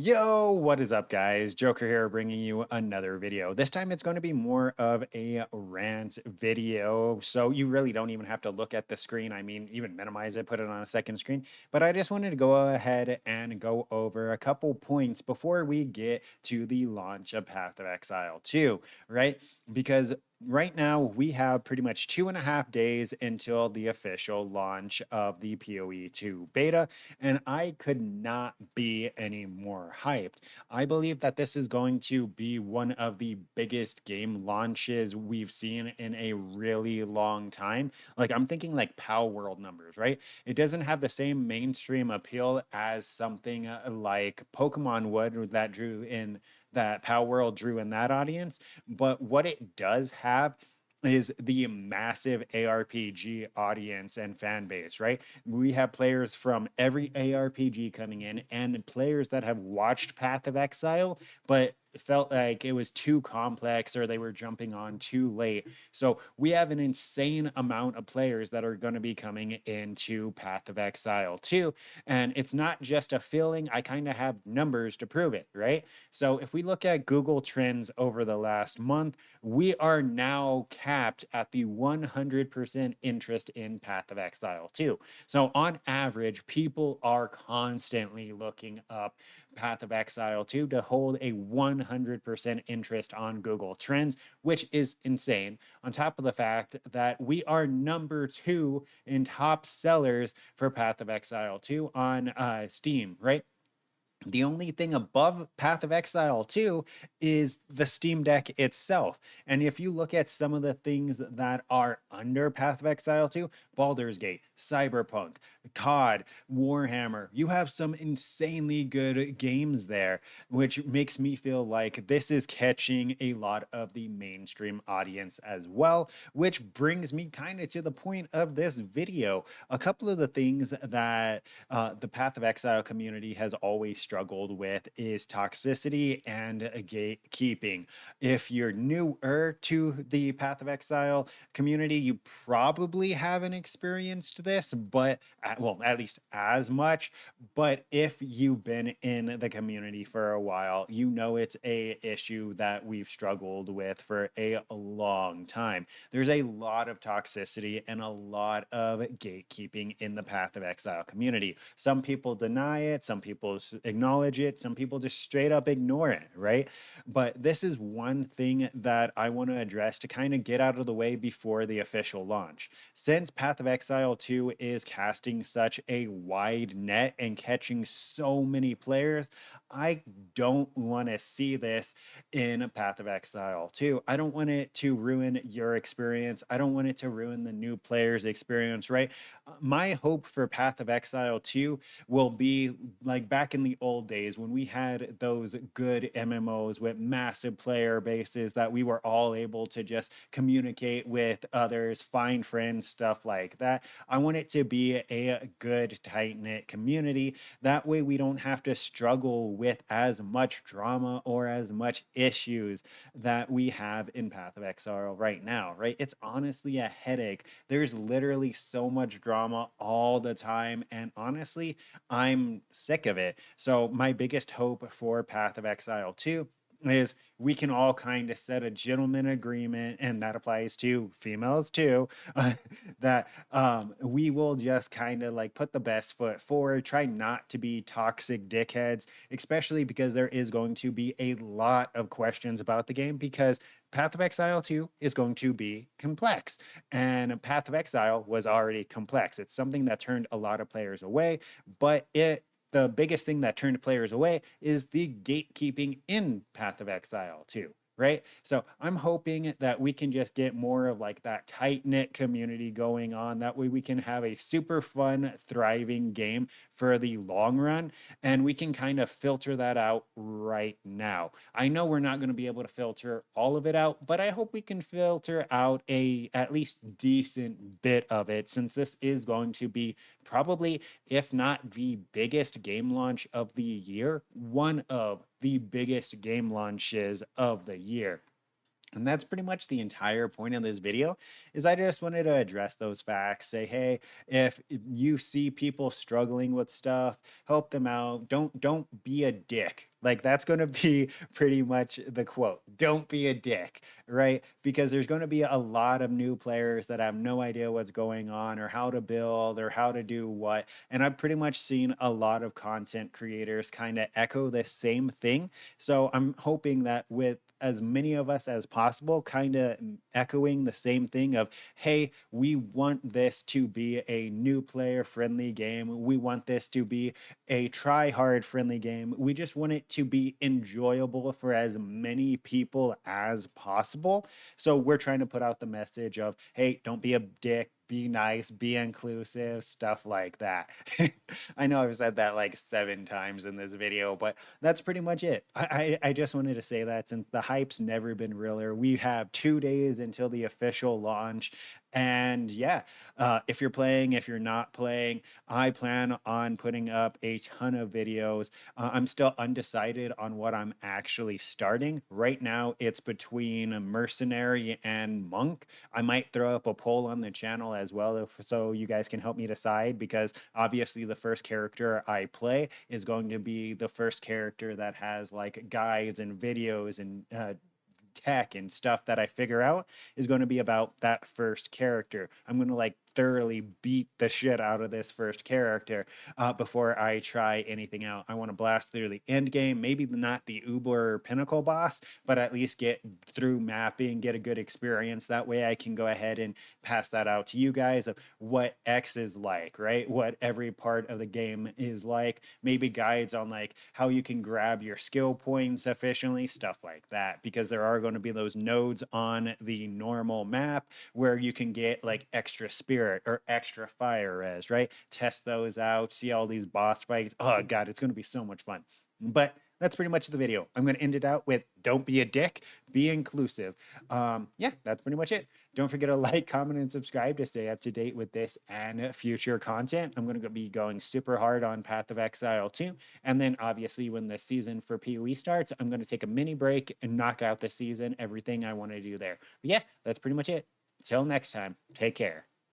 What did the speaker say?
Yo, what is up, guys? Joker here, bringing you another video. This time it's going to be more of a rant video, so you really don't even have to look at the screen. I mean, even minimize it, put it on a second screen. But I just wanted to go ahead and go over a couple points before we get to the launch of Path of Exile 2, right? Because right now we have pretty much 2.5 days until the official launch of the POE2 beta, and I could not be any more hyped. I believe that this is going to be one of the biggest game launches we've seen in a really long time. Like, I'm thinking like POW World numbers, right? It doesn't have the same mainstream appeal as something like Pokemon would that POW World drew in that audience. But what it does have is the massive ARPG audience and fan base, right? We have players from every ARPG coming in and players that have watched Path of Exile, but felt like it was too complex or they were jumping on too late. So we have an insane amount of players that are going to be coming into Path of Exile 2. And it's not just a feeling, I kind of have numbers to prove it, right? So if we look at Google Trends over the last month, we are now capped at the 100% interest in Path of Exile 2. So on average, people are constantly looking up Path of Exile 2 to hold a 100% interest on Google Trends, which is insane. On top of the fact that we are number 2 in top sellers for Path of Exile 2 on Steam, right? The only thing above Path of Exile 2 is the Steam Deck itself. And if you look at some of the things that are under Path of Exile 2, Baldur's Gate, Cyberpunk, COD, Warhammer, you have some insanely good games there, which makes me feel like this is catching a lot of the mainstream audience as well, which brings me kind of to the point of this video. A couple of the things that the Path of Exile community has always struggled with is toxicity and gatekeeping. If you're newer to the Path of Exile community, you probably haven't experienced this, but well, at least as much. But if you've been in the community for a while, you know it's a issue that we've struggled with for a long time. There's a lot of toxicity and a lot of gatekeeping in the Path of Exile community. Some people deny it, some people acknowledge it, some people just straight up ignore it, right? But this is one thing that I want to address to kind of get out of the way before the official launch. Since Path of Exile 2 is casting such a wide net and catching so many players, I don't want to see this in Path of Exile 2. I don't want it to ruin your experience. I don't want it to ruin the new player's experience, right? My hope for Path of Exile 2 will be like back in the old days when we had those good MMOs with massive player bases that we were all able to just communicate with others, find friends, stuff like that. I want it to be a good, tight knit community. That way, we don't have to struggle with as much drama or as much issues that we have in Path of Exile right now, right? It's honestly a headache. There's literally so much drama all the time. And honestly, I'm sick of it. So, my biggest hope for Path of Exile 2 is we can all kind of set a gentleman agreement, and that applies to females too, that we will just kind of like put the best foot forward, try not to be toxic dickheads, especially because there is going to be a lot of questions about the game because Path of Exile 2 is going to be complex. And Path of Exile was already complex. It's something that turned a lot of players away, but the biggest thing that turned players away is the gatekeeping in Path of Exile 2, right? So I'm hoping that we can just get more of like that tight knit community going on. That way we can have a super fun, thriving game for the long run. And we can kind of filter that out right now. I know we're not going to be able to filter all of it out, but I hope we can filter out a at least decent bit of it, since this is going to be probably, if not the biggest game launch of the year, one of the biggest game launches of the year. And that's pretty much the entire point of this video, is I just wanted to address those facts, say, hey, if you see people struggling with stuff, help them out. Don't be a dick. Like that's going to be pretty much the quote. Don't be a dick, right? Because there's going to be a lot of new players that have no idea what's going on or how to build or how to do what. And I've pretty much seen a lot of content creators kind of echo the same thing. So I'm hoping that with as many of us as possible, kind of echoing the same thing of, hey, we want this to be a new player friendly game. We want this to be a try hard friendly game. We just want it to be enjoyable for as many people as possible. So we're trying to put out the message of, hey, don't be a dick, be nice, be inclusive, stuff like that. I know I've said that like 7 times in this video, but that's pretty much it. I just wanted to say that since the hype's never been realer, we have 2 days until the official launch. And yeah, if you're playing, if you're not playing, I plan on putting up a ton of videos. I'm still undecided on what I'm actually starting. Right now, it's between a mercenary and monk. I might throw up a poll on the channel as well, so you guys can help me decide, because obviously the first character I play is going to be the first character that has like guides and videos and tech and stuff that I figure out is going to be about that first character. I'm going to like thoroughly beat the shit out of this first character before I try anything out. I want to blast through the end game, maybe not the Uber Pinnacle boss, but at least get through mapping, get a good experience. That way I can go ahead and pass that out to you guys of what X is like, right? What every part of the game is like, maybe guides on like how you can grab your skill points efficiently, stuff like that, because there are going to be those nodes on the normal map where you can get like extra spirit or extra fire res, right? Test those out, see all these boss fights. Oh god, it's going to be so much fun. But that's pretty much the video. I'm going to end it out with don't be a dick, be inclusive. Yeah, that's pretty much it. Don't forget to like, comment, and subscribe to stay up to date with this and future content. I'm going to be going super hard on Path of Exile 2. And then obviously when the season for POE starts, I'm going to take a mini break and knock out the season, everything I want to do there. But yeah, that's pretty much it. Till next time, take care.